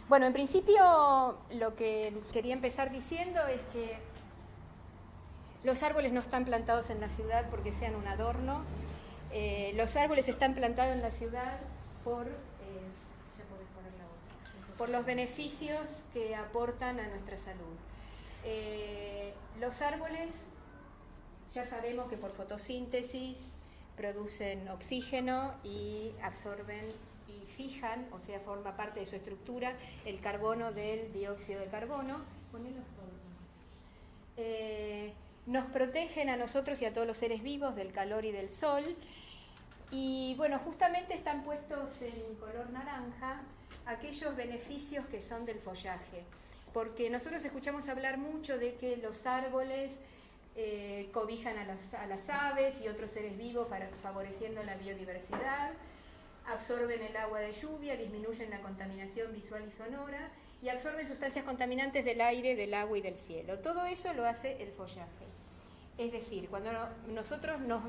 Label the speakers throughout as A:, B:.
A: Bueno, en principio lo que quería empezar diciendo es que los árboles no están plantados en la ciudad porque sean un adorno. Los árboles están plantados en la ciudad por los beneficios que aportan a nuestra salud. Los árboles, ya sabemos que por fotosíntesis producen oxígeno y absorben y fijan, o sea, forma parte de su estructura, el carbono del dióxido de carbono. Nos protegen a nosotros y a todos los seres vivos del calor y del sol. Y bueno, justamente están puestos en color naranja aquellos beneficios que son del follaje. Porque nosotros escuchamos hablar mucho de que los árboles cobijan a las aves y otros seres vivos favoreciendo la biodiversidad, absorben el agua de lluvia, disminuyen la contaminación visual y sonora y absorben sustancias contaminantes del aire, del agua y del cielo. Todo eso lo hace el follaje. Es decir, cuando nosotros nos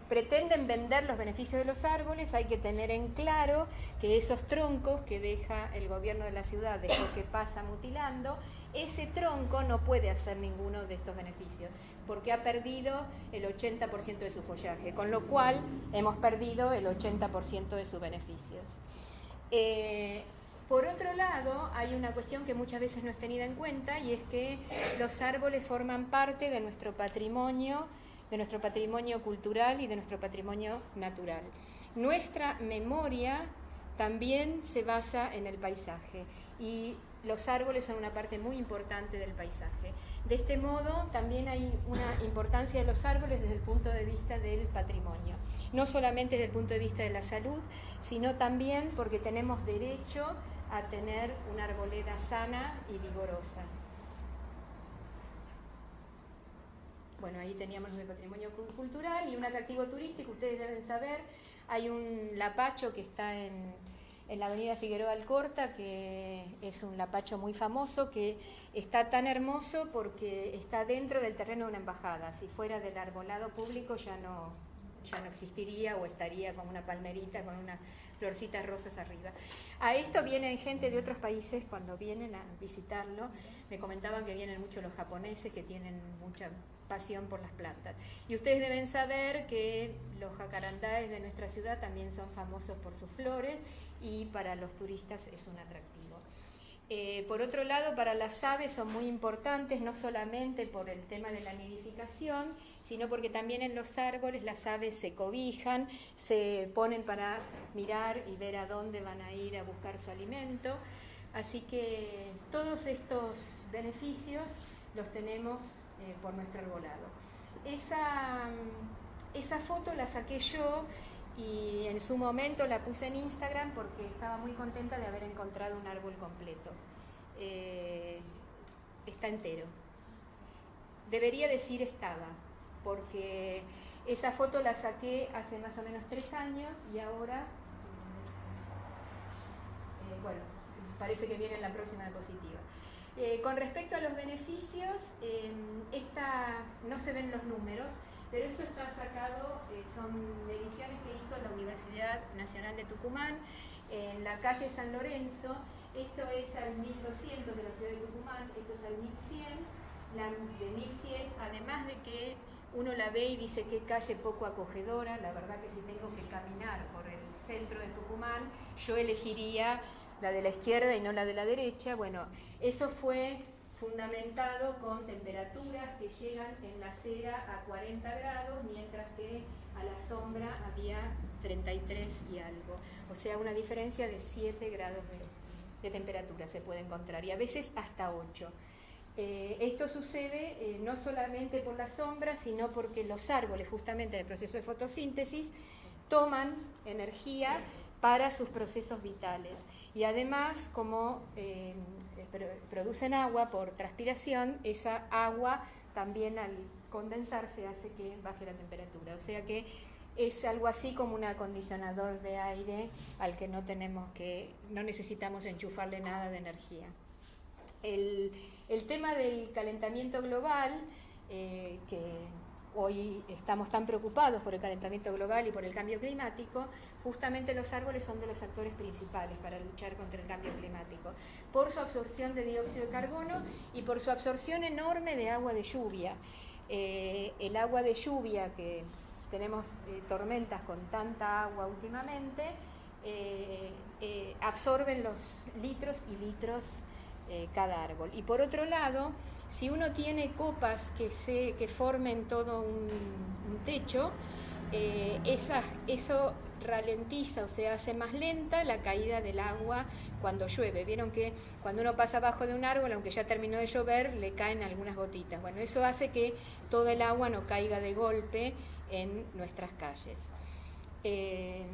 A: pretenden vender los beneficios de los árboles, hay que tener en claro que esos troncos que deja el gobierno de la ciudad después que pasa mutilando, ese tronco no puede hacer ninguno de estos beneficios, porque ha perdido el 80% de su follaje, con lo cual hemos perdido el 80% de sus beneficios. Por otro lado, hay una cuestión que muchas veces no es tenida en cuenta, y es que los árboles forman parte de nuestro patrimonio cultural y de nuestro patrimonio natural. Nuestra memoria también se basa en el paisaje y los árboles son una parte muy importante del paisaje. De este modo, también hay una importancia de los árboles desde el punto de vista del patrimonio. No solamente desde el punto de vista de la salud, sino también porque tenemos derecho a tener una arboleda sana y vigorosa. Bueno, ahí teníamos el patrimonio cultural y un atractivo turístico. Ustedes deben saber, hay un lapacho que está en la avenida Figueroa Alcorta, que es un lapacho muy famoso, que está tan hermoso porque está dentro del terreno de una embajada. Si fuera del arbolado público ya no existiría, o estaría como una palmerita con unas florcitas rosas arriba. A esto vienen gente de otros países cuando vienen a visitarlo. Me comentaban que vienen mucho los japoneses, que tienen mucha pasión por las plantas. Y ustedes deben saber que los jacarandáes de nuestra ciudad también son famosos por sus flores, y para los turistas es un atractivo. Por otro lado, para las aves son muy importantes, no solamente por el tema de la nidificación, sino porque también en los árboles las aves se cobijan, se ponen para mirar y ver a dónde van a ir a buscar su alimento. Así que todos estos beneficios los tenemos por nuestro arbolado. Esa foto la saqué yo y en su momento la puse en Instagram porque estaba muy contenta de haber encontrado un árbol completo. Está entero. Debería decir estaba, porque esa foto la saqué hace más o menos 3 años y ahora, bueno, parece que viene en la próxima diapositiva. Con respecto a los beneficios, no se ven los números, pero esto está sacado, son mediciones que hizo la Universidad Nacional de Tucumán, en la calle San Lorenzo. Esto es al 1200 de la ciudad de Tucumán, esto es al 1100, de 1100, además de que uno la ve y dice qué calle poco acogedora. La verdad que si tengo que caminar por el centro de Tucumán, yo elegiría la de la izquierda y no la de la derecha. Bueno, eso fue fundamentado con temperaturas que llegan en la acera a 40 grados, mientras que a la sombra había 33 y algo. O sea, una diferencia de 7 grados de temperatura se puede encontrar, y a veces hasta 8. Esto sucede no solamente por la sombra, sino porque los árboles, justamente en el proceso de fotosíntesis, toman energía para sus procesos vitales. Y además, como producen agua por transpiración, esa agua también al condensarse hace que baje la temperatura. O sea que es algo así como un acondicionador de aire al que no necesitamos enchufarle nada de energía. El tema del calentamiento global, que hoy estamos tan preocupados por el calentamiento global y por el cambio climático, justamente los árboles son de los actores principales para luchar contra el cambio climático, por su absorción de dióxido de carbono y por su absorción enorme de agua de lluvia. El agua de lluvia, que tenemos tormentas con tanta agua últimamente, absorben los litros y litros cada árbol. Y por otro lado, si uno tiene copas que formen todo un techo, eso ralentiza, o sea, hace más lenta la caída del agua cuando llueve. Vieron que cuando uno pasa abajo de un árbol, aunque ya terminó de llover, le caen algunas gotitas. Bueno, eso hace que todo el agua no caiga de golpe en nuestras calles. Bien.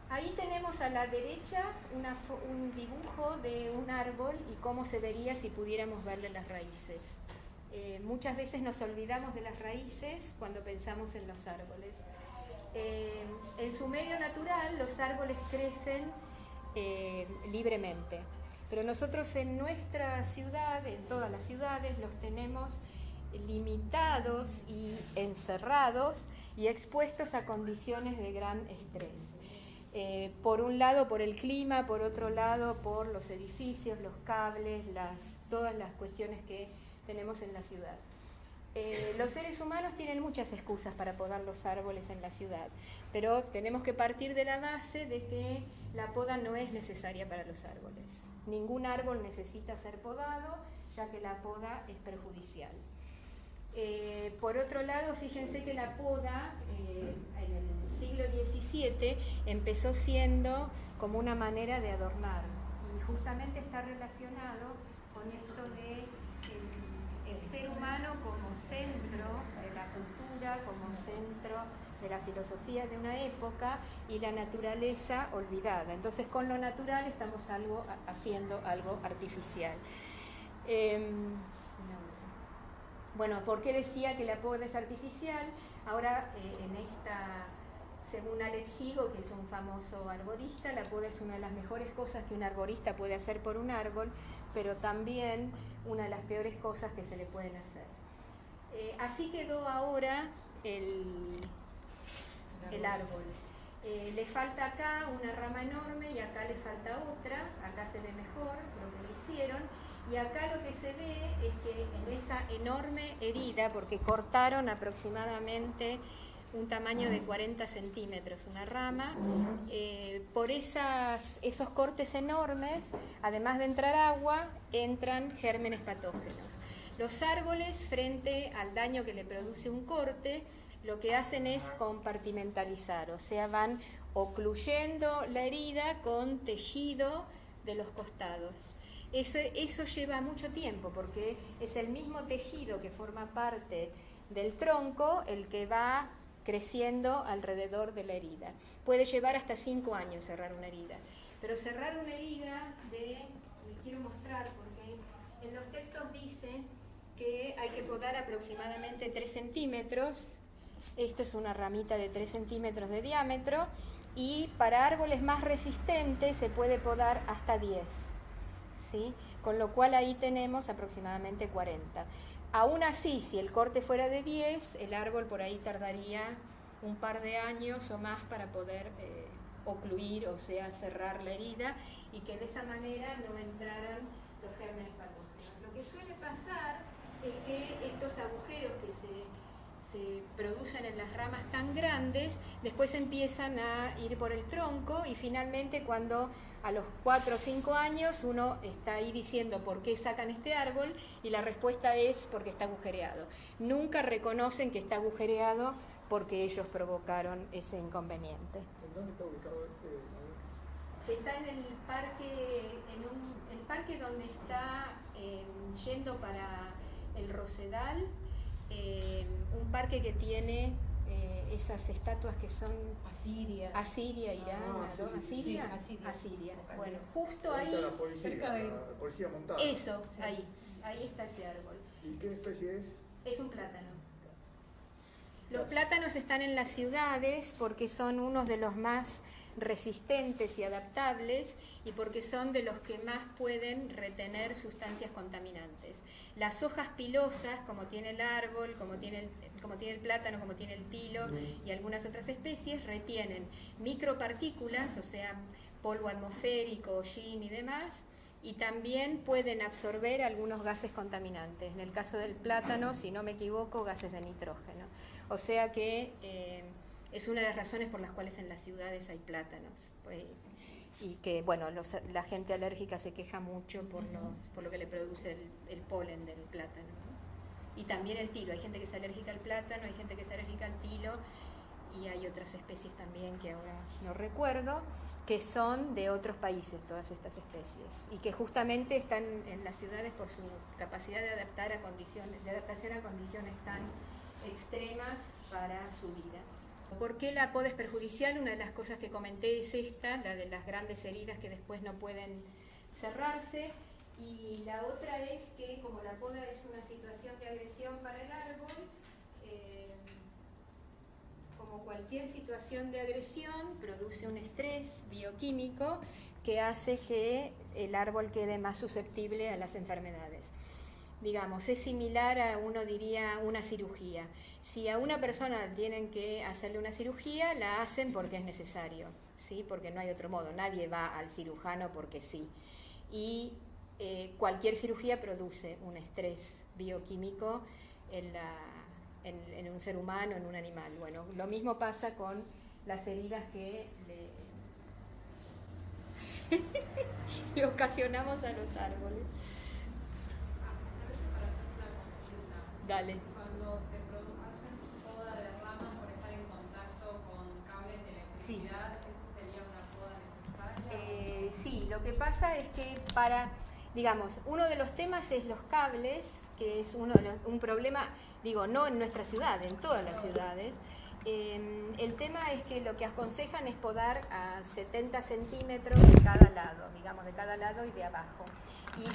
A: Ahí tenemos a la derecha un dibujo de un árbol y cómo se vería si pudiéramos verle las raíces. Muchas veces nos olvidamos de las raíces cuando pensamos en los árboles. En su medio natural los árboles crecen libremente, pero nosotros en nuestra ciudad, en todas las ciudades, los tenemos limitados y encerrados y expuestos a condiciones de gran estrés. Por un lado por el clima, por otro lado por los edificios, los cables, todas las cuestiones que tenemos en la ciudad. Los seres humanos tienen muchas excusas para podar los árboles en la ciudad, pero tenemos que partir de la base de que la poda no es necesaria para los árboles. Ningún árbol necesita ser podado, ya que la poda es perjudicial. Por otro lado, fíjense que la poda en el siglo XVII empezó siendo como una manera de adornar, y justamente está relacionado con esto de el ser humano como centro de la cultura, como centro de la filosofía de una época, y la naturaleza olvidada. Entonces, con lo natural estamos haciendo algo artificial. Bueno, ¿por qué decía que la poda es artificial? Ahora, según Alex Gigo, que es un famoso arborista, la poda es una de las mejores cosas que un arborista puede hacer por un árbol, pero también una de las peores cosas que se le pueden hacer. Así quedó ahora el árbol. Le falta acá una rama enorme y acá le falta otra. Acá se ve mejor lo que le hicieron. Y acá lo que se ve es que en esa enorme herida, porque cortaron aproximadamente un tamaño de 40 centímetros una rama, por esos cortes enormes, además de entrar agua, entran gérmenes patógenos. Los árboles, frente al daño que le produce un corte, lo que hacen es compartimentalizar, o sea, van ocluyendo la herida con tejido de los costados. Eso lleva mucho tiempo, porque es el mismo tejido que forma parte del tronco el que va creciendo alrededor de la herida. Puede llevar hasta 5 años cerrar una herida, pero cerrar una herida les quiero mostrar, porque en los textos dice que hay que podar aproximadamente 3 centímetros. Esto es una ramita de 3 centímetros de diámetro, y para árboles más resistentes se puede podar hasta 10. ¿Sí? Con lo cual ahí tenemos aproximadamente 40. Aún así, si el corte fuera de 10, el árbol por ahí tardaría un par de años o más para poder ocluir, o sea, cerrar la herida, y que de esa manera no entraran los gérmenes patógenos. Lo que suele pasar es que estos agujeros que se producen en las ramas tan grandes, después empiezan a ir por el tronco, y finalmente cuando a los 4 o 5 años uno está ahí diciendo ¿por qué sacan este árbol? Y la respuesta es porque está agujereado. Nunca reconocen que está agujereado porque ellos provocaron ese inconveniente.
B: ¿En dónde está ubicado este?
A: Está en el parque, el parque donde está yendo para el Rosedal, un parque que tiene esas estatuas que son Asiria, Irán,
B: sí,
A: Asiria. Bueno, justo ahí,
B: la policía montada.
A: Eso, ahí está ese árbol.
B: ¿Y qué especie es?
A: Es un plátano. Los plátanos están en las ciudades porque son unos de los más resistentes y adaptables y porque son de los que más pueden retener sustancias contaminantes. Las hojas pilosas, como tiene el árbol, como tiene el plátano, como tiene el tilo y algunas otras especies, retienen micropartículas, o sea, polvo atmosférico, hollín y demás, y también pueden absorber algunos gases contaminantes. En el caso del plátano, si no me equivoco, gases de nitrógeno. O sea que es una de las razones por las cuales en las ciudades hay plátanos. Y que, bueno, la gente alérgica se queja mucho por lo que le produce el polen del plátano, ¿no? Y también el tilo. Hay gente que es alérgica al plátano, hay gente que es alérgica al tilo, y hay otras especies también que ahora no recuerdo, que son de otros países, todas estas especies, y que justamente están en las ciudades por su capacidad de adaptación a condiciones tan extremas para su vida. ¿Por qué la poda es perjudicial? Una de las cosas que comenté es esta, la de las grandes heridas que después no pueden cerrarse, y la otra es que como la poda es una situación de agresión para el árbol, como cualquier situación de agresión, produce un estrés bioquímico que hace que el árbol quede más susceptible a las enfermedades. Digamos, es similar a, uno diría, una cirugía. Si a una persona tienen que hacerle una cirugía, la hacen porque es necesario, ¿sí? Porque no hay otro modo, nadie va al cirujano porque sí. Y cualquier cirugía produce un estrés bioquímico en un ser humano, en un animal. Bueno, lo mismo pasa con las heridas que le ocasionamos a los árboles. Dale.
C: Cuando se hacen poda de ramas por estar en contacto con cables de electricidad, ¿eso sería una poda necesaria?
A: Sí, lo que pasa es que digamos, uno de los temas es los cables, que es un problema, digo, no en nuestra ciudad, en todas las ciudades. El tema es que lo que aconsejan es podar a 70 centímetros de cada lado, digamos, de cada lado y de abajo. Y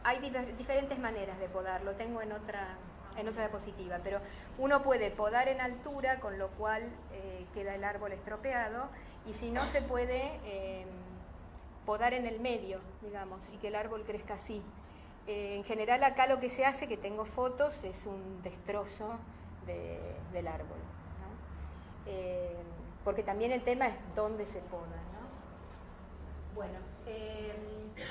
A: hay diferentes maneras de podar, lo tengo en otra diapositiva, pero uno puede podar en altura, con lo cual queda el árbol estropeado, y si no se puede podar en el medio, digamos, y que el árbol crezca así. En general acá lo que se hace, que tengo fotos, es un destrozo del árbol, ¿no? Porque también el tema es dónde se poda, ¿no? Bueno,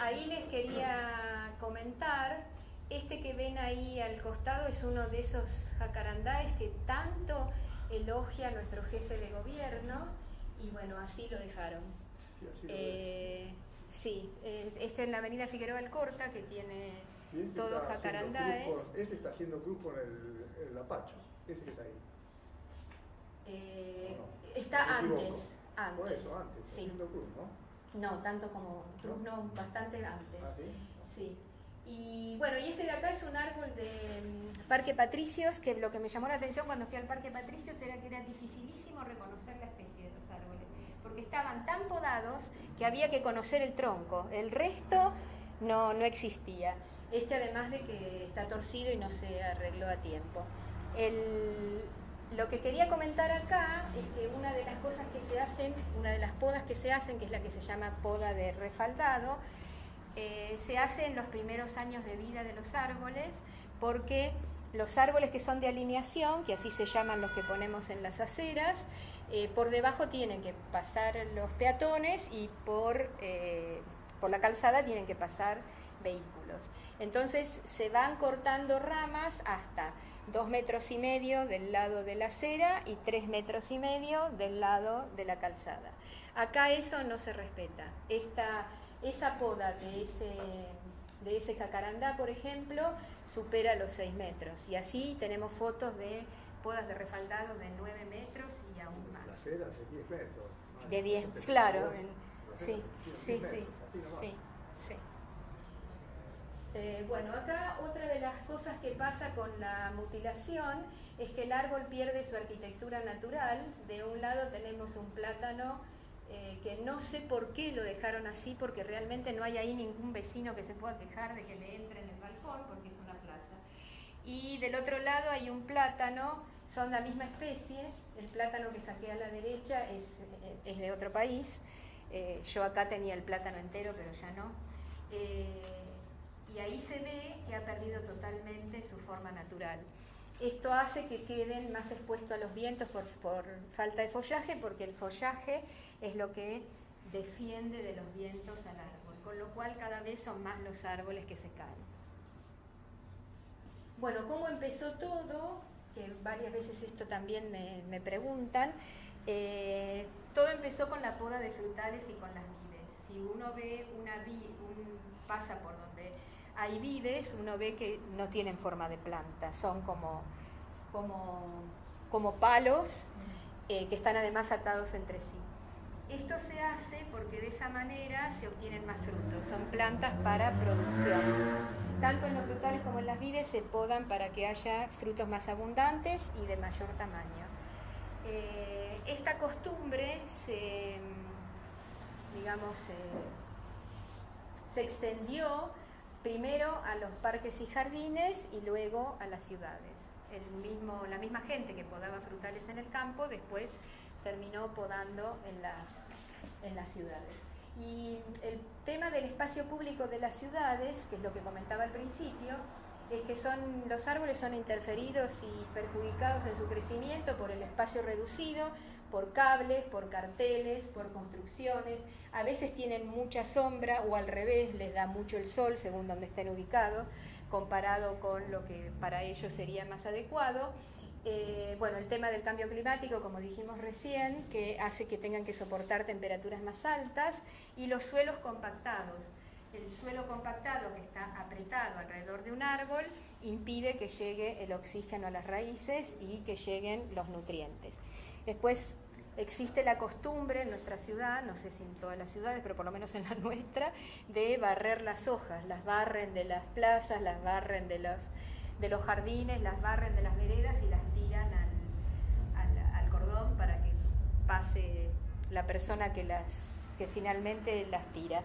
A: ahí les quería comentar, este que ven ahí al costado es uno de esos jacarandáes que tanto elogia nuestro jefe de gobierno, y bueno, así lo dejaron. Sí, este en la avenida Figueroa Alcorta, que tiene todos jacarandáes.
B: Ese está haciendo cruz con el apacho, ese que está ahí.
A: No. Está antes.
B: Por eso, antes, sí. Haciendo cruz, ¿no?
A: No, tanto como cruz, no, bastante antes.
B: ¿Ah, sí?
A: Sí. Y bueno, y este de acá es un árbol de Parque Patricios, que lo que me llamó la atención cuando fui al Parque Patricios era que era dificilísimo reconocer la especie de los árboles, porque estaban tan podados que había que conocer el tronco, el resto no existía. Este además de que está torcido y no se arregló a tiempo. Lo que quería comentar acá es que una de las cosas que se hacen, una de las podas que se hacen, que es la que se llama poda de refaldado, se hace en los primeros años de vida de los árboles, porque los árboles que son de alineación, que así se llaman los que ponemos en las aceras, por debajo tienen que pasar los peatones y por la calzada tienen que pasar vehículos. Entonces se van cortando ramas hasta 2,5 metros del lado de la acera y 3,5 metros del lado de la calzada. Acá eso no se respeta. Esa poda de ese jacarandá, por ejemplo, supera los 6 metros. Y así tenemos fotos de podas de refaldado de 9 metros y aún más.
B: La acera de 10 metros.
A: De 10, claro. Sí. Bueno, acá otra de las cosas que pasa con la mutilación es que el árbol pierde su arquitectura natural. De un lado tenemos un plátano que no sé por qué lo dejaron así, porque realmente no hay ahí ningún vecino que se pueda quejar de que le entre en el balcón, porque es una plaza. Y del otro lado hay un plátano son la misma especie. El plátano que saqué a la derecha es de otro país. Yo acá tenía el plátano entero, pero ya no. Y ahí se ve que ha perdido totalmente su forma natural. Esto hace que queden más expuestos a los vientos por falta de follaje, porque el follaje es lo que defiende de los vientos al árbol, con lo cual cada vez son más los árboles que se caen. Bueno, ¿cómo empezó todo? Que varias veces esto también me preguntan. Todo empezó con la poda de frutales y con las vides. Si uno ve pasa por donde hay vides, uno ve que no tienen forma de planta, son como palos que están además atados entre sí. Esto se hace porque de esa manera se obtienen más frutos, son plantas para producción. Tanto en los frutales como en las vides se podan para que haya frutos más abundantes y de mayor tamaño. Esta costumbre se extendió primero a los parques y jardines y luego a las ciudades. La misma gente que podaba frutales en el campo después terminó podando en las ciudades. Y el tema del espacio público de las ciudades, que es lo que comentaba al principio, es que los árboles son interferidos y perjudicados en su crecimiento por el espacio reducido, por cables, por carteles, por construcciones. A veces tienen mucha sombra o al revés, les da mucho el sol según donde estén ubicados, comparado con lo que para ellos sería más adecuado. El tema del cambio climático, como dijimos recién, que hace que tengan que soportar temperaturas más altas, y los suelos compactados. El suelo compactado, que está apretado alrededor de un árbol, impide que llegue el oxígeno a las raíces y que lleguen los nutrientes. Después existe la costumbre en nuestra ciudad, no sé si en todas las ciudades, pero por lo menos en la nuestra, de barrer las hojas. Las barren de las plazas, las barren de los jardines, las barren de las veredas y las tiran al cordón para que pase la persona que finalmente las tira.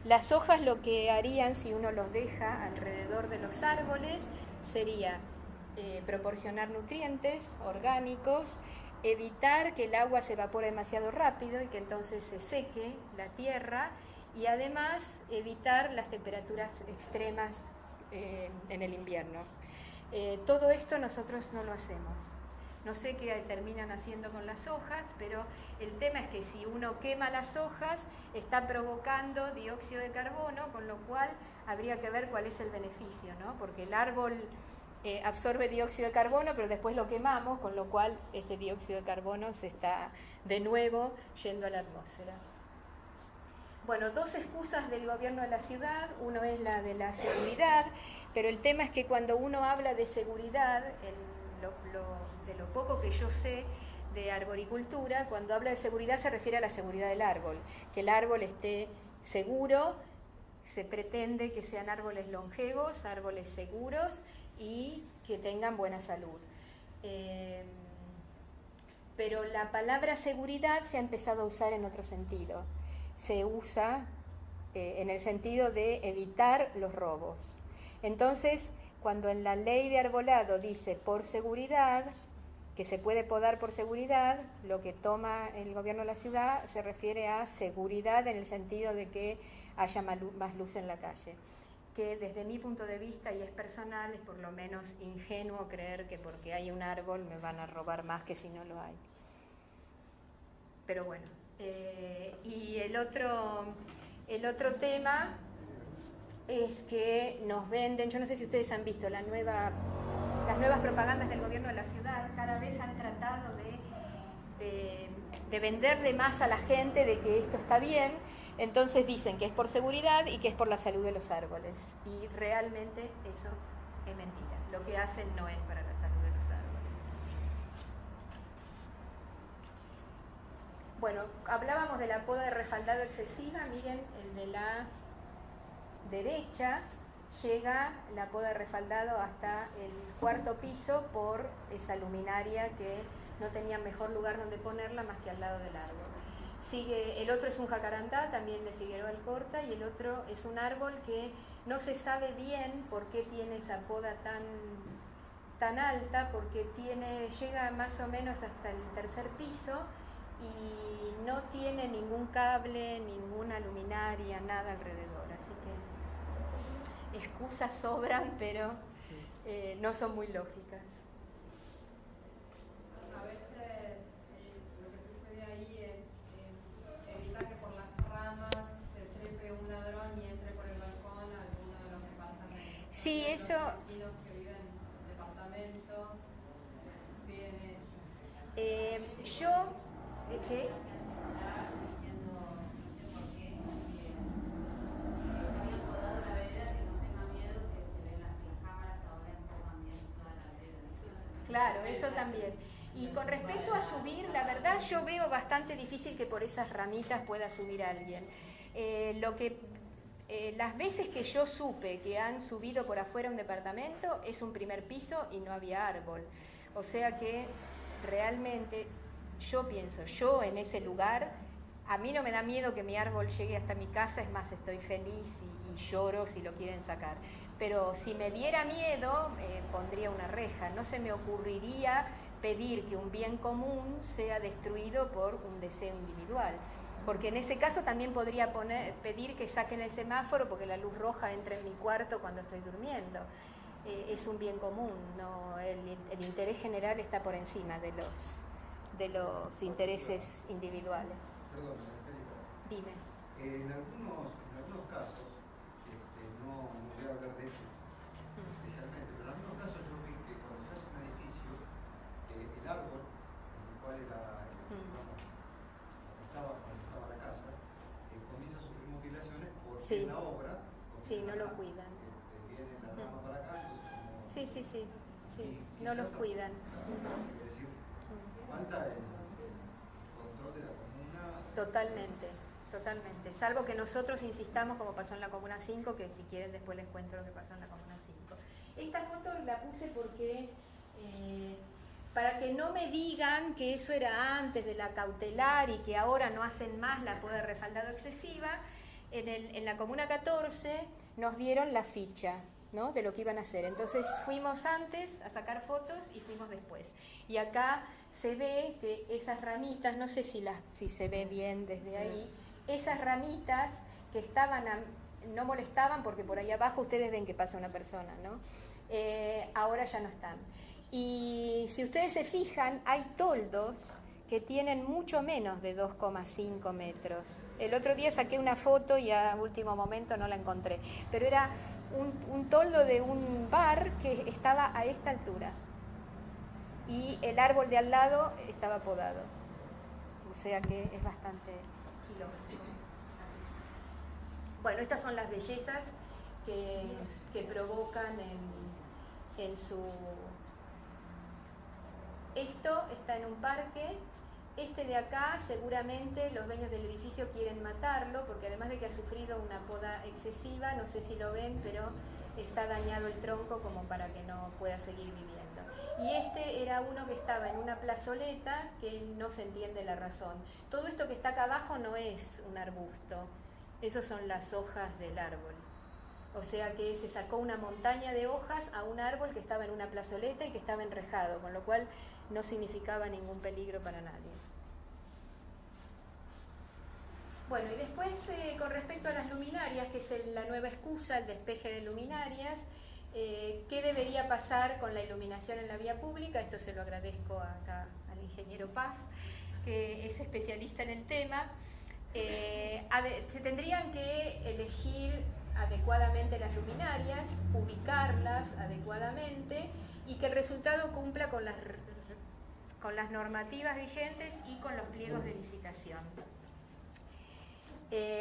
A: Las hojas, lo que harían si uno los deja alrededor de los árboles sería proporcionar nutrientes orgánicos, evitar que el agua se evapore demasiado rápido y que entonces se seque la tierra, y además evitar las temperaturas extremas en el invierno. Todo esto nosotros no lo hacemos. No sé qué terminan haciendo con las hojas, pero el tema es que si uno quema las hojas, está provocando dióxido de carbono, con lo cual habría que ver cuál es el beneficio, ¿no? Porque el árbol absorbe dióxido de carbono, pero después lo quemamos, con lo cual este dióxido de carbono se está de nuevo yendo a la atmósfera. Bueno, dos excusas del gobierno de la ciudad. Uno es la de la seguridad, pero el tema es que cuando uno habla de seguridad, de lo poco que yo sé de arboricultura, cuando habla de seguridad se refiere a la seguridad del árbol, que el árbol esté seguro. Se pretende que sean árboles longevos, árboles seguros y que tengan buena salud. Pero la palabra seguridad se ha empezado a usar en otro sentido. Se usa en el sentido de evitar los robos. Entonces, cuando en la ley de arbolado dice por seguridad, que se puede podar por seguridad, lo que toma el gobierno de la ciudad se refiere a seguridad en el sentido de que haya más luz en la calle. Que desde mi punto de vista, y es personal, es por lo menos ingenuo creer que porque hay un árbol me van a robar más que si no lo hay. Pero bueno, y el otro tema es que nos venden, yo no sé si ustedes han visto las nuevas propagandas del gobierno de la ciudad, cada vez han tratado de venderle más a la gente de que esto está bien. Entonces dicen que es por seguridad y que es por la salud de los árboles, y realmente eso es mentira. Lo que hacen no es para la salud de los árboles. Bueno, hablábamos de la poda de refaldado excesiva. Miren, el de la derecha llega la poda de refaldado hasta el cuarto piso por esa luminaria que no tenía mejor lugar donde ponerla más que al lado del árbol. Sigue, el otro es un jacarandá, también de Figueroa Alcorta, y el otro es un árbol que no se sabe bien por qué tiene esa poda tan alta porque llega más o menos hasta el tercer piso y no tiene ningún cable, ninguna luminaria, nada alrededor. Así que excusas sobran, pero no son muy lógicas.
C: A veces lo que sucede ahí es evitar que por las ramas se trepe un ladrón y entre por el balcón a alguno de los departamentos.
A: Sí, eso.
C: Los vecinos que viven en departamentos piden eso.
A: Yo, ¿qué? Claro, eso también. Y con respecto a subir, la verdad yo veo bastante difícil que por esas ramitas pueda subir alguien. Las veces que yo supe que han subido por afuera un departamento es un primer piso y no había árbol. O sea que realmente yo pienso, yo en ese lugar, a mí no me da miedo que mi árbol llegue hasta mi casa, es más, estoy feliz y lloro si lo quieren sacar. Pero si me diera miedo, pondría una reja. No se me ocurriría pedir que un bien común sea destruido por un deseo individual. Porque en ese caso también podría pedir que saquen el semáforo porque la luz roja entra en mi cuarto cuando estoy durmiendo. Es un bien común, ¿no? El interés general está por encima de los intereses individuales.
D: Perdón, Angélica.
A: Dime.
D: En algunos casos, no voy a hablar de hecho especialmente, pero en algunos casos yo vi que cuando se hace un edificio, el árbol en el cual cuando estaba la casa, comienza a sufrir mutilaciones porque
A: Sí.
D: en la obra
A: Sí, no lo cuidan.
D: Viene la rama para acá, entonces
A: Sí, no los cuidan.
D: Es decir, falta el control de la comuna.
A: Totalmente. Salvo que nosotros insistamos, como pasó en la Comuna 5, que si quieren después les cuento lo que pasó en la Comuna 5. Esta foto la puse porque, para que no me digan que eso era antes de la cautelar y que ahora no hacen más la poda de refaldado excesiva, en la Comuna 14 nos dieron la ficha, ¿no?, de lo que iban a hacer. Entonces fuimos antes a sacar fotos y fuimos después. Y acá se ve que esas ramitas, no sé si se ve bien desde ahí, esas ramitas que no molestaban porque por ahí abajo ustedes ven que pasa una persona, ¿no? Ahora ya no están. Y si ustedes se fijan, hay toldos que tienen mucho menos de 2,5 metros. El otro día saqué una foto y a último momento no la encontré, pero era un toldo de un bar que estaba a esta altura y el árbol de al lado estaba podado. O sea que es bastante ilógico. Bueno, estas son las bellezas que provocan en su... Esto está en un parque. Este de acá seguramente los dueños del edificio quieren matarlo porque además de que ha sufrido una poda excesiva, no sé si lo ven, pero está dañado el tronco como para que no pueda seguir viviendo. Y este era uno que estaba en una plazoleta que no se entiende la razón. Todo esto que está acá abajo no es un arbusto, esos son las hojas del árbol. O sea que se sacó una montaña de hojas a un árbol que estaba en una plazoleta y que estaba enrejado, con lo cual no significaba ningún peligro para nadie. Bueno, y después con respecto a las luminarias, que es la nueva excusa, el despeje de luminarias, ¿qué debería pasar con la iluminación en la vía pública? Esto se lo agradezco acá al ingeniero Paz, que es especialista en el tema. Se tendrían que elegir adecuadamente las luminarias, ubicarlas adecuadamente y que el resultado cumpla con las normativas vigentes y con los pliegos de licitación.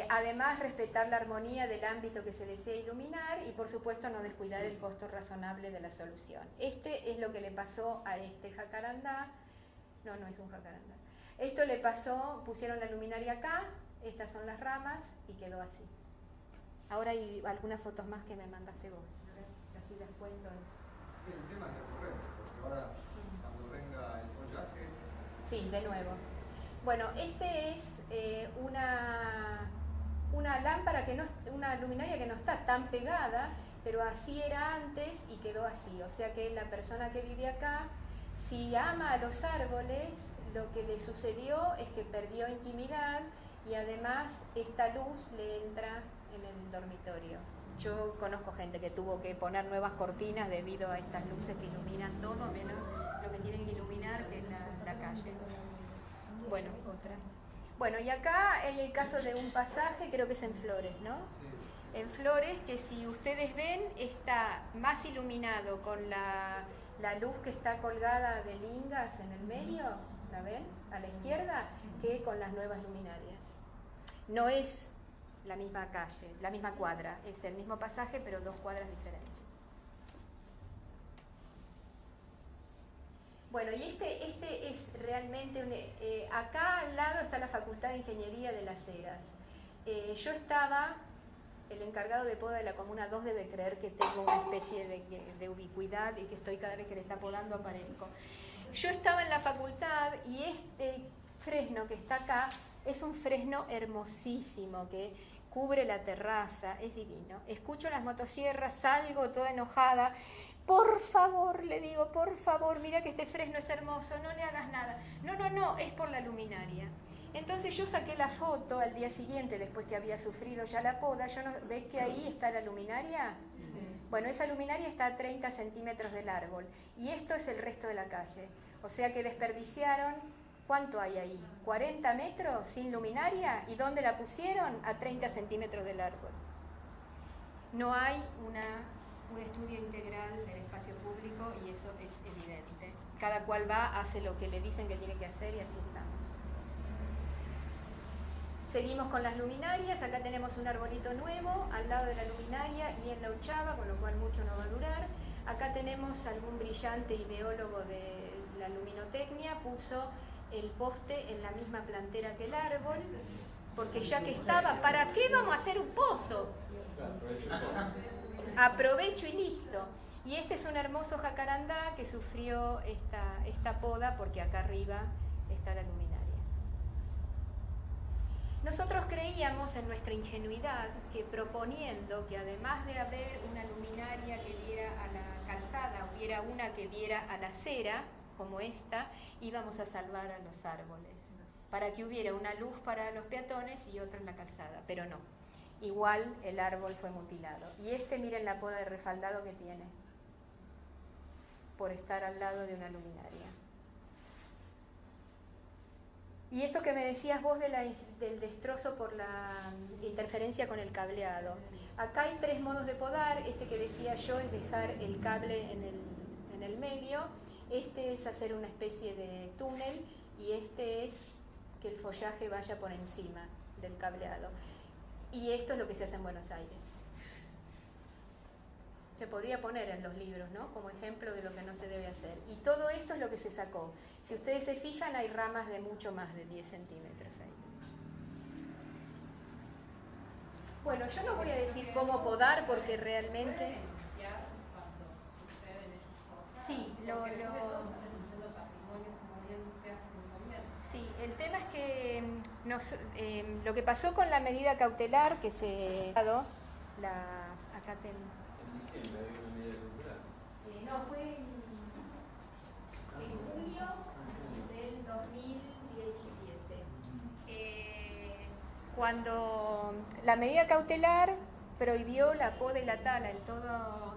A: Además, respetar la armonía del ámbito que se desea iluminar y, por supuesto, no descuidar el costo razonable de la solución. Este es lo que le pasó a este jacarandá. No es un jacarandá. Esto le pasó, pusieron la luminaria acá, estas son las ramas y quedó así. Ahora hay algunas fotos más que me mandaste vos. A ver, así las cuento.
D: El tema es recurrente, porque ahora cuando venga el follaje...
A: Sí, de nuevo. Bueno, este es una lámpara una luminaria que no está tan pegada, pero así era antes y quedó así. O sea que la persona que vive acá, si ama a los árboles, lo que le sucedió es que perdió intimidad y además esta luz le entra en el dormitorio. Yo conozco gente que tuvo que poner nuevas cortinas debido a estas luces que iluminan todo, menos lo que tienen que iluminar, que es la calle. Bueno, otra. Bueno, y acá hay el caso de un pasaje, creo que es en Flores, ¿no? En Flores, que si ustedes ven, está más iluminado con la luz que está colgada de lingas en el medio, ¿la ven? A la izquierda, que con las nuevas luminarias. No es la misma calle, la misma cuadra, es el mismo pasaje, pero 2 cuadras diferentes. Bueno, y este es realmente, acá al lado está la Facultad de Ingeniería de Las Heras. Yo estaba, el encargado de poda de la Comuna 2 debe creer que tengo una especie de ubicuidad y que estoy cada vez que le está podando aparezco. Yo estaba en la facultad y este fresno que está acá es un fresno hermosísimo que cubre la terraza, es divino. Escucho las motosierras, salgo toda enojada. Por favor, le digo, por favor, mira que este fresno es hermoso, no le hagas nada. No, es por la luminaria. Entonces yo saqué la foto al día siguiente, después que había sufrido ya la poda. ¿Ves que ahí está la luminaria? Sí. Bueno, esa luminaria está a 30 centímetros del árbol y esto es el resto de la calle. O sea que desperdiciaron, ¿cuánto hay ahí? 40 metros sin luminaria, ¿y dónde la pusieron? A 30 centímetros del árbol. No hay un estudio integral del espacio público y eso es evidente. Cada cual va, hace lo que le dicen que tiene que hacer y así estamos. Seguimos con las luminarias. Acá tenemos un arbolito nuevo al lado de la luminaria y en la ochava, con lo cual mucho no va a durar. Acá tenemos algún brillante ideólogo de la luminotecnia, puso el poste en la misma plantera que el árbol, porque ya que estaba, ¿para qué vamos a hacer un pozo? Aprovecho y listo. Y este es un hermoso jacarandá que sufrió esta poda porque acá arriba está la luminaria. Nosotros creíamos en nuestra ingenuidad que proponiendo que además de haber una luminaria que diera a la calzada, hubiera una que diera a la acera, como esta, íbamos a salvar a los árboles, para que hubiera una luz para los peatones y otra en la calzada, pero no. Igual el árbol fue mutilado. Y miren la poda de refaldado que tiene, por estar al lado de una luminaria. Y esto que me decías vos del destrozo por la interferencia con el cableado. Acá hay 3 modos de podar. Este que decía yo es dejar el cable en el medio. Este es hacer una especie de túnel y este es que el follaje vaya por encima del cableado. Y esto es lo que se hace en Buenos Aires. Se podría poner en los libros, ¿no? Como ejemplo de lo que no se debe hacer. Y todo esto es lo que se sacó. Si ustedes se fijan, hay ramas de mucho más de 10 centímetros ahí. Bueno, yo no voy a decir cómo podar porque realmente... Sí, sí, el tema es que lo que pasó con la medida cautelar que se... Acá no, fue en julio del 2017. Cuando la medida cautelar prohibió la poda y la tala en toda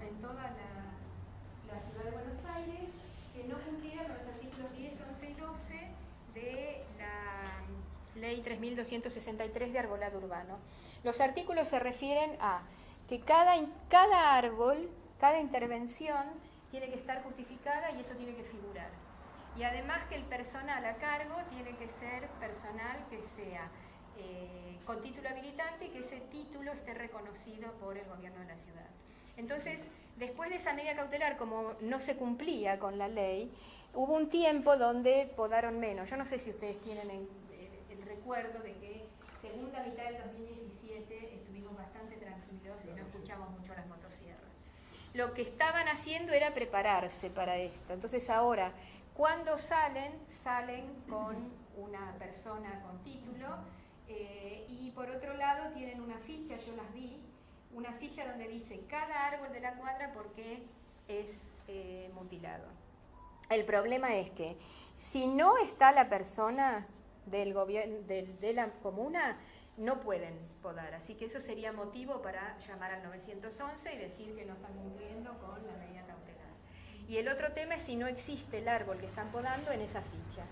A: la ciudad de Buenos Aires, que no cumplieran los artículos 10, 11 y 12 de la Ley 3263 de arbolado urbano. Los artículos se refieren a que cada árbol, cada intervención tiene que estar justificada y eso tiene que figurar. Y además que el personal a cargo tiene que ser personal que sea con título habilitante y que ese título esté reconocido por el gobierno de la ciudad. Entonces, después de esa medida cautelar, como no se cumplía con la ley, hubo un tiempo donde podaron menos. Yo no sé si ustedes tienen el recuerdo de que segunda mitad del 2017 estuvimos bastante tranquilos y no escuchamos mucho las motosierras. Lo que estaban haciendo era prepararse para esto. Entonces ahora, cuando salen con una persona con título y por otro lado tienen una ficha, yo las vi, una ficha donde dice cada árbol de la cuadra por qué es mutilado. El problema es que si no está la persona del gobierno de la comuna, no pueden podar, así que eso sería motivo para llamar al 911 y decir que no están cumpliendo con la medida cautelar. Y el otro tema es si no existe el árbol que están podando en esa ficha.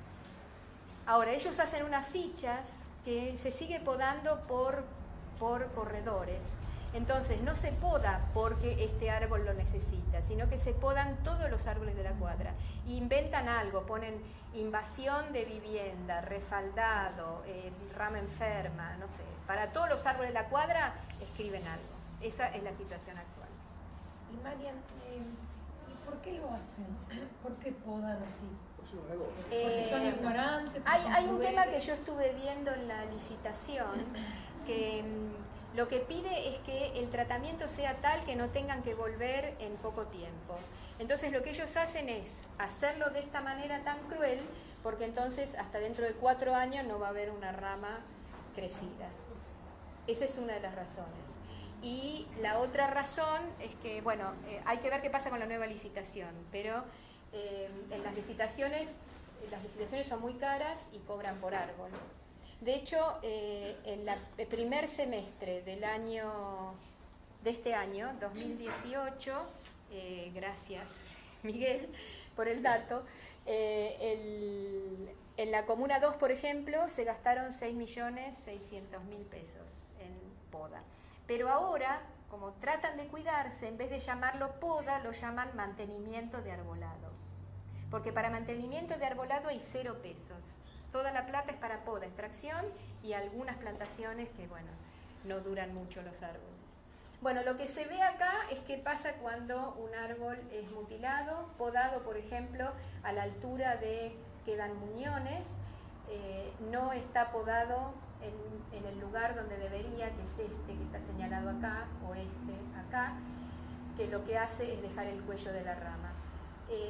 A: Ahora, ellos hacen unas fichas que se sigue podando por corredores. Entonces no se poda porque este árbol lo necesita, sino que se podan todos los árboles de la cuadra. Inventan algo, ponen invasión de vivienda, refaldado, rama enferma, no sé. Para todos los árboles de la cuadra escriben algo. Esa es la situación actual.
E: Y Marian, ¿y por qué lo hacen? ¿Por qué podan así? Porque son ignorantes.
A: Hay un tema que yo estuve viendo en la licitación que lo que pide es que el tratamiento sea tal que no tengan que volver en poco tiempo. Entonces lo que ellos hacen es hacerlo de esta manera tan cruel, porque entonces hasta dentro de 4 años no va a haber una rama crecida. Esa es una de las razones. Y la otra razón es que, bueno, hay que ver qué pasa con la nueva licitación, pero en las licitaciones son muy caras y cobran por árbol. De hecho, en el primer semestre de este año, 2018, gracias Miguel por el dato, en la Comuna 2, por ejemplo, se gastaron 6.600.000 pesos en poda. Pero ahora, como tratan de cuidarse, en vez de llamarlo poda, lo llaman mantenimiento de arbolado. Porque para mantenimiento de arbolado hay 0 pesos. Toda la plata es para poda, extracción y algunas plantaciones que, bueno, no duran mucho los árboles. Bueno, lo que se ve acá es qué pasa cuando un árbol es mutilado, podado, por ejemplo, a la altura de quedan muñones, no está podado en el lugar donde debería, que es este que está señalado acá, o acá, que lo que hace es dejar el cuello de la rama.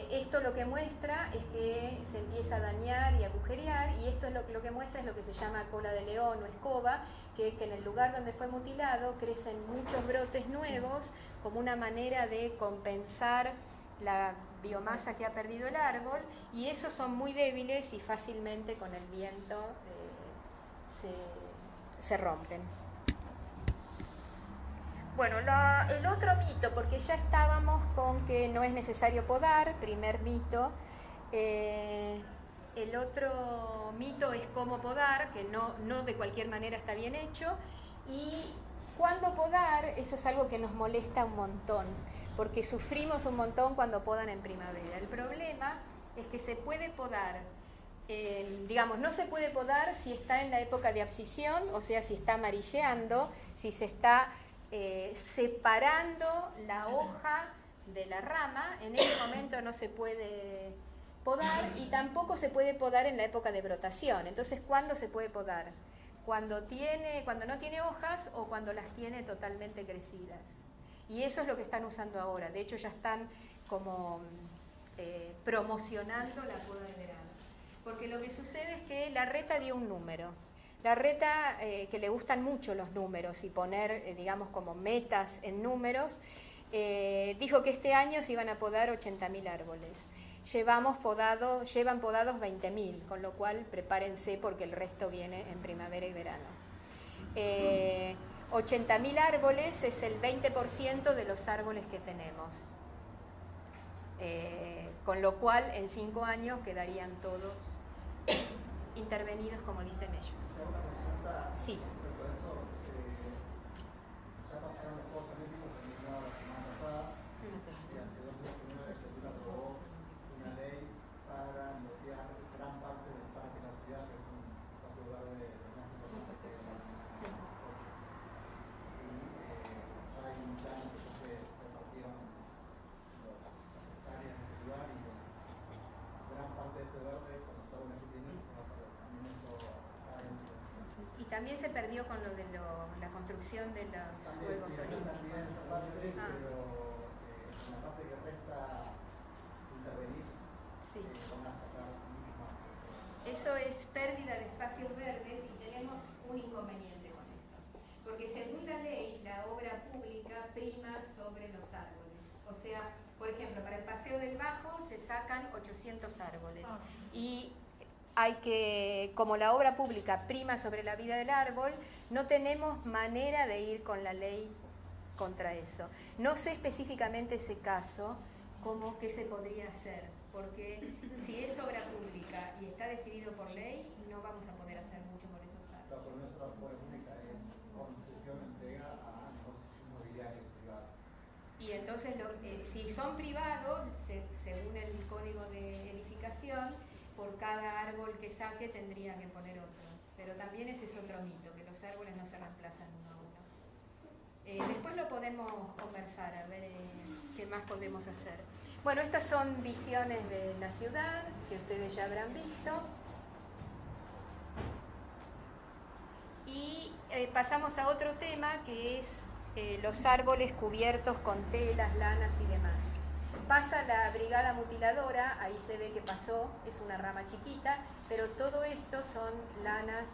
A: Esto lo que muestra es que se empieza a dañar y agujerear, y esto es lo que muestra es lo que se llama cola de león o escoba, que es que en el lugar donde fue mutilado crecen muchos brotes nuevos como una manera de compensar la biomasa que ha perdido el árbol, y esos son muy débiles y fácilmente con el viento se rompen. Bueno, el otro mito, porque ya estábamos con que no es necesario podar, primer mito. El otro mito es cómo podar, que no de cualquier manera está bien hecho. Y cuándo podar, eso es algo que nos molesta un montón, porque sufrimos un montón cuando podan en primavera. El problema es que se puede podar, no se puede podar si está en la época de abscisión, o sea, si está amarilleando, si se está separando la hoja de la rama. En ese momento no se puede podar, y tampoco se puede podar en la época de brotación. Entonces, ¿cuándo se puede podar? Cuando no tiene hojas o cuando las tiene totalmente crecidas. Y eso es lo que están usando ahora. De hecho, ya están como promocionando la poda de verano. Porque lo que sucede es que la reta dio un número. La reta, que le gustan mucho los números y poner, como metas en números, dijo que este año se iban a podar 80.000 árboles. Llevan podados 20.000, con lo cual prepárense porque el resto viene en primavera y verano. 80.000 árboles es el 20% de los árboles que tenemos. Con lo cual en 5 años quedarían todos intervenidos, como dicen ellos.
B: Una consulta.
A: Sí.
B: Respecto a eso, ya pasaron las cosas, mismo terminó la semana pasada, y hace 2 días la legislatura aprobó una ley para bloquear gran parte del parque de la ciudad, que es un espacio verde más importante que la 8. Y ya hay un plan que se repartieron las hectáreas de ese lugar, y gran parte de ese verde, con los árboles que tienen, se va a perder. También eso está dentro.
A: Y también se perdió con lo de la construcción de los Juegos Olímpicos.
B: También esa parte, pero en la parte que resta intervenir,
A: Sí.
B: van a sacar mucho más.
A: Eso es pérdida de espacios verdes, y tenemos un inconveniente con eso. Porque según la ley, la obra obra pública prima sobre los árboles. O sea, por ejemplo, para el Paseo del Bajo se sacan 800 árboles. Y hay que, como la obra pública prima sobre la vida del árbol, no tenemos manera de ir con la ley contra eso. No sé específicamente ese caso, como qué se podría hacer, porque si es obra pública y está decidido por ley, no vamos a poder hacer mucho por esos árboles.
B: La por eso la obra pública es concesión, entrega a concesión inmobiliaria privada.
A: Y entonces, si son privados, según el código de edificación, por cada árbol que saque tendría que poner otro. Pero también ese es otro mito, que los árboles no se reemplazan uno a uno. Después lo podemos conversar, a ver qué más podemos hacer. Bueno, estas son visiones de la ciudad, que ustedes ya habrán visto. Y pasamos a otro tema, que es los árboles cubiertos con telas, lanas y demás. Pasa la brigada mutiladora, ahí se ve que pasó, es una rama chiquita, pero todo esto son lanas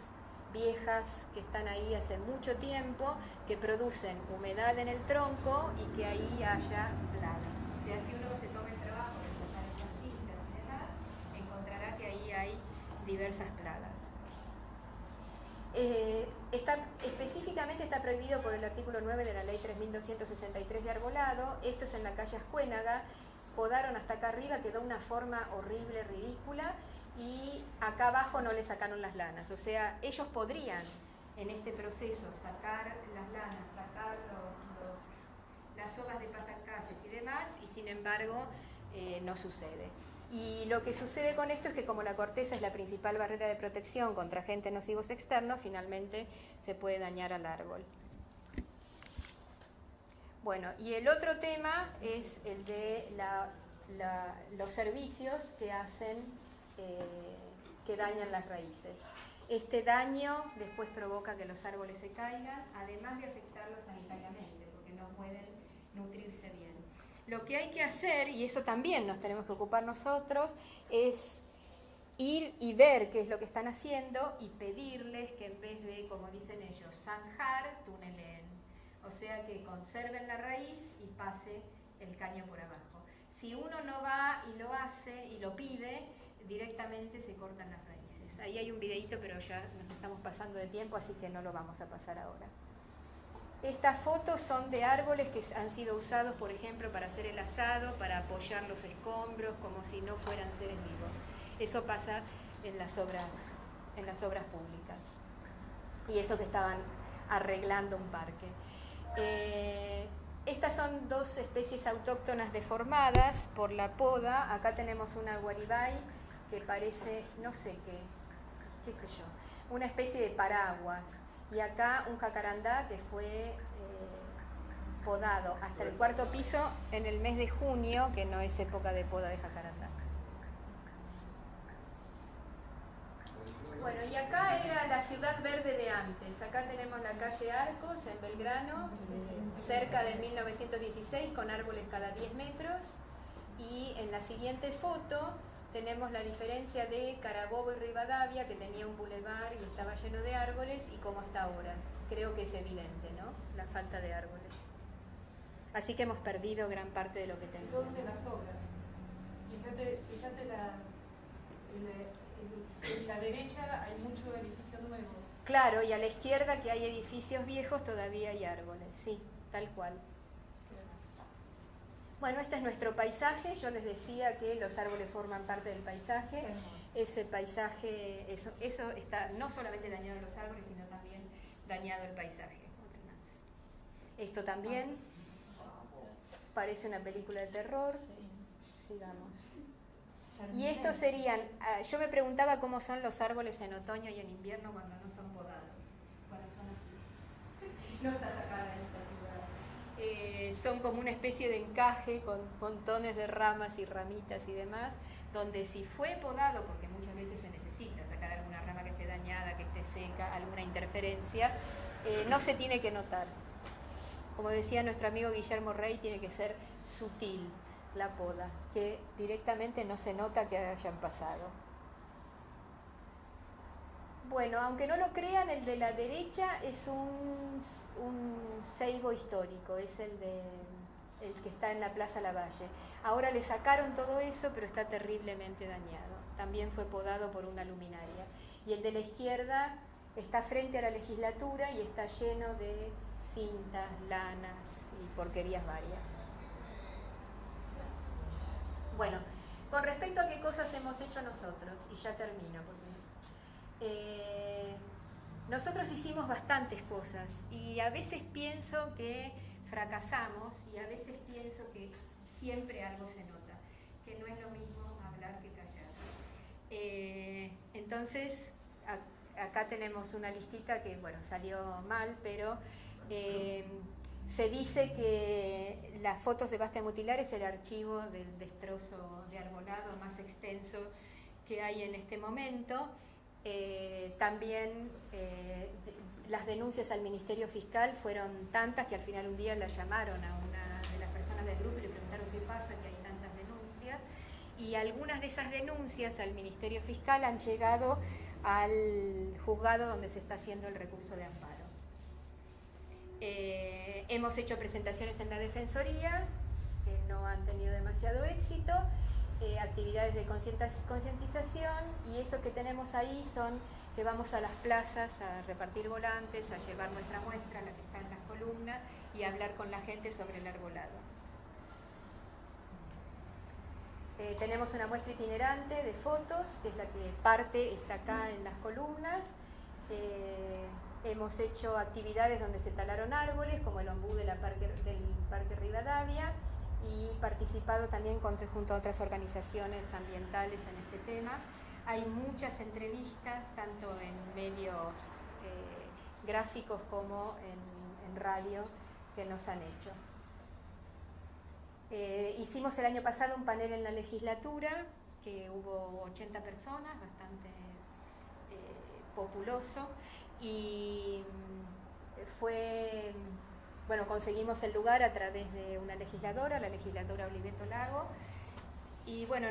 A: viejas que están ahí hace mucho tiempo, que producen humedad en el tronco y que ahí haya plagas. O sea, si uno se toma el trabajo de cortar estas cintas y demás, encontrará que ahí hay diversas plagas. Específicamente está prohibido por el artículo 9 de la ley 3263 de arbolado. Esto es en la calle Ascuénaga. Podaron hasta acá arriba, quedó una forma horrible, ridícula, y acá abajo no le sacaron las lanas. O sea, ellos podrían en este proceso sacar las lanas, sacar las hojas de pasacalles y demás, y sin embargo no sucede. Y lo que sucede con esto es que como la corteza es la principal barrera de protección contra agentes nocivos externos, finalmente se puede dañar al árbol. Bueno, y el otro tema es el de los servicios que hacen, que dañan las raíces. Este daño después provoca que los árboles se caigan, además de afectarlos sanitariamente, porque no pueden nutrirse bien. Lo que hay que hacer, y eso también nos tenemos que ocupar nosotros, es ir y ver qué es lo que están haciendo y pedirles que en vez de, como dicen ellos, zanjar, tunelen. O sea, que conserven la raíz y pase el caño por abajo. Si uno no va y lo hace y lo pide, directamente se cortan las raíces. Ahí hay un videíto, pero ya nos estamos pasando de tiempo, así que no lo vamos a pasar ahora. Estas fotos son de árboles que han sido usados, por ejemplo, para hacer el asado, para apoyar los escombros, como si no fueran seres vivos. Eso pasa en las obras públicas. Y eso que estaban arreglando un parque. Estas son dos especies autóctonas deformadas por la poda. Acá tenemos una guaribay que parece, no sé qué sé yo, una especie de paraguas. Y acá un jacarandá que fue podado hasta el 4º piso en el mes de junio, que no es época de poda de jacarandá. Bueno, y acá era la ciudad verde de antes. Acá tenemos la calle Arcos en Belgrano, cerca de 1916, con árboles cada 10 metros. Y en la siguiente foto tenemos la diferencia de Carabobo y Rivadavia, que tenía un bulevar y estaba lleno de árboles, y cómo está ahora. Creo que es evidente, ¿no? La falta de árboles. Así que hemos perdido gran parte de lo que tenemos.
E: Entonces las obras. Fíjate en la derecha hay mucho edificio nuevo.
A: Claro, y a la izquierda, que hay edificios viejos, todavía hay árboles, sí, tal cual. Bueno, este es nuestro paisaje. Yo les decía que los árboles forman parte del paisaje. Ese paisaje, eso está no solamente dañado los árboles, sino también dañado el paisaje. Esto también parece una película de terror. Sigamos. Y estos serían, yo me preguntaba cómo son los árboles en otoño y en invierno cuando no son podados. Bueno, son así. No está sacada en esta ciudad. Son como una especie de encaje con montones de ramas y ramitas y demás, donde si fue podado, porque muchas veces se necesita sacar alguna rama que esté dañada, que esté seca, alguna interferencia, no se tiene que notar. Como decía nuestro amigo Guillermo Rey, tiene que ser sutil la poda, que directamente no se nota que hayan pasado. Bueno, aunque no lo crean, el de la derecha es un ceibo histórico, es el que está en la Plaza Lavalle. Ahora le sacaron todo eso, pero está terriblemente dañado. También fue podado por una luminaria. Y el de la izquierda está frente a la legislatura y está lleno de cintas, lanas y porquerías varias. Bueno, con respecto a qué cosas hemos hecho nosotros, y ya termino, porque nosotros hicimos bastantes cosas y a veces pienso que fracasamos y a veces pienso que siempre algo se nota, que no es lo mismo hablar que callar. Entonces, acá tenemos una listita que, bueno, salió mal, pero se dice que las fotos de Basta de Mutilar es el archivo del destrozo de arbolado más extenso que hay en este momento. También las denuncias al Ministerio Fiscal fueron tantas que al final un día la llamaron a una de las personas del grupo y le preguntaron qué pasa, que hay tantas denuncias. Y algunas de esas denuncias al Ministerio Fiscal han llegado al juzgado donde se está haciendo el recurso de amparo. Hemos hecho presentaciones en la Defensoría que no han tenido demasiado éxito, actividades de concientización, y eso que tenemos ahí son que vamos a las plazas a repartir volantes, a llevar nuestra muestra, la que está en las columnas, y a hablar con la gente sobre el arbolado. Tenemos una muestra itinerante de fotos, que es la que parte está acá en las columnas. Hemos hecho actividades donde se talaron árboles, como el ombú del Parque Rivadavia, y participado también junto a otras organizaciones ambientales en este tema. Hay muchas entrevistas, tanto en medios gráficos como en radio, que nos han hecho. Hicimos el año pasado un panel en la legislatura, que hubo 80 personas, bastante populoso, y conseguimos el lugar a través de una legisladora, la legisladora Oliveto Lago, y bueno,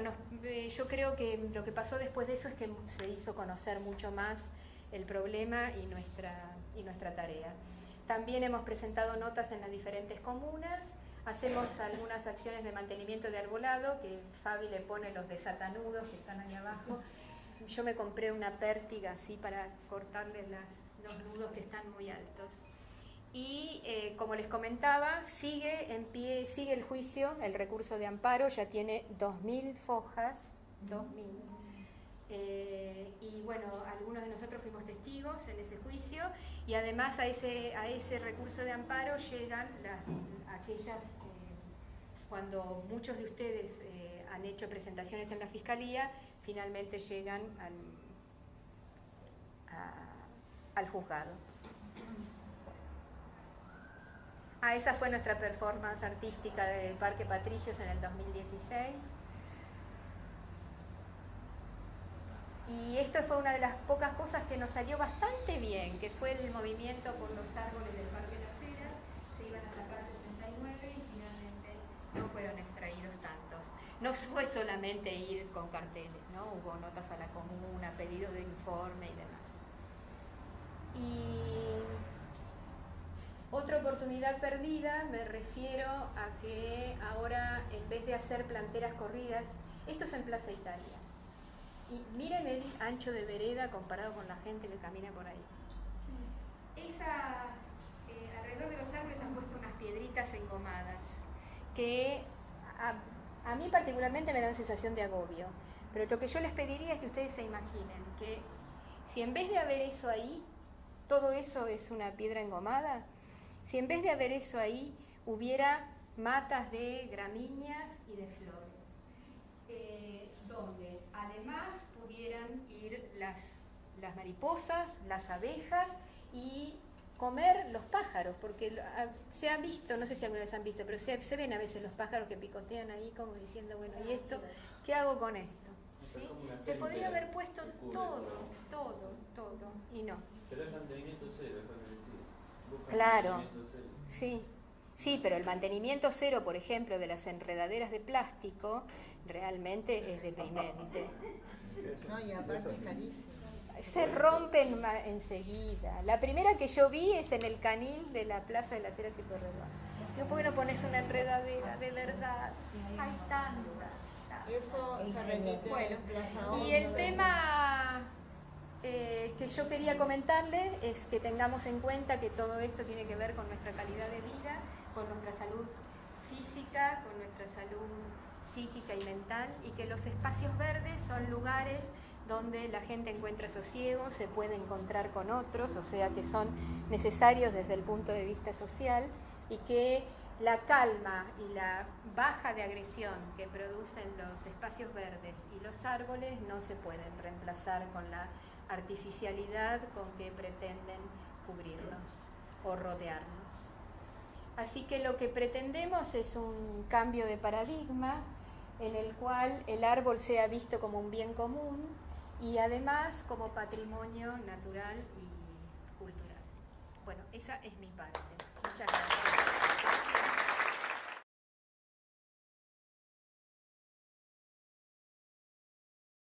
A: yo creo que lo que pasó después de eso es que se hizo conocer mucho más el problema y nuestra tarea. También hemos presentado notas en las diferentes comunas, hacemos algunas acciones de mantenimiento de arbolado, que Fabi le pone los desatanudos que están ahí abajo. Yo me compré una pértiga así para cortarle los nudos que están muy altos. Y como les comentaba, sigue en pie, sigue el juicio, el recurso de amparo, ya tiene 2.000 fojas, 2.000. Y bueno, algunos de nosotros fuimos testigos en ese juicio, y además a ese recurso de amparo llegan aquellas, cuando muchos de ustedes han hecho presentaciones en la Fiscalía, finalmente llegan al juzgado. Esa fue nuestra performance artística del Parque Patricios en el 2016. Y esto fue una de las pocas cosas que nos salió bastante bien, que fue el movimiento por los árboles del Parque Las Heras. Se iban a sacar 69 y finalmente no fueron extraídos tantos. No fue solamente ir con carteles, ¿no? Hubo notas a la comuna, pedidos de informe y demás. Y otra oportunidad perdida, me refiero a que ahora, en vez de hacer planteras corridas, esto es en Plaza Italia. Y miren el ancho de vereda comparado con la gente que camina por ahí. Alrededor de los árboles han puesto unas piedritas engomadas que a mí particularmente me dan sensación de agobio. Pero lo que yo les pediría es que ustedes se imaginen que si en vez de haber eso ahí, todo eso es una piedra engomada, si en vez de haber eso ahí hubiera matas de gramíneas y de flores, donde además pudieran ir las mariposas, las abejas y comer los pájaros, porque se ha visto, no sé si alguna vez han visto, pero se ven a veces los pájaros que picotean ahí como diciendo, bueno, ¿y esto? ¿Qué hago con esto? ¿Sí? Se podría haber puesto todo, y no.
F: Pero es mantenimiento cero, es lo que decía.
A: Claro, sí, pero el mantenimiento cero, por ejemplo, de las enredaderas de plástico, realmente es deprimente.
E: No, y aparte es carísimo.
A: se rompen enseguida. La primera que yo vi es en el canil de la Plaza de las Heras y Pueyrredón. Digo, ¿por qué no pones una enredadera? De verdad, hay tantas.
G: Eso se remite
A: Bueno,
G: en Plaza 11.
A: y el tema que yo quería comentarle es que tengamos en cuenta que todo esto tiene que ver con nuestra calidad de vida, con nuestra salud física, con nuestra salud psíquica y mental, y que los espacios verdes son lugares donde la gente encuentra sosiego, se puede encontrar con otros, o sea que son necesarios desde el punto de vista social, y que la calma y la baja de agresión que producen los espacios verdes y los árboles no se pueden reemplazar con la artificialidad con que pretenden cubrirnos o rodearnos. Así que lo que pretendemos es un cambio de paradigma en el cual el árbol sea visto como un bien común y además como patrimonio natural y cultural. Bueno, esa es mi parte. Muchas gracias.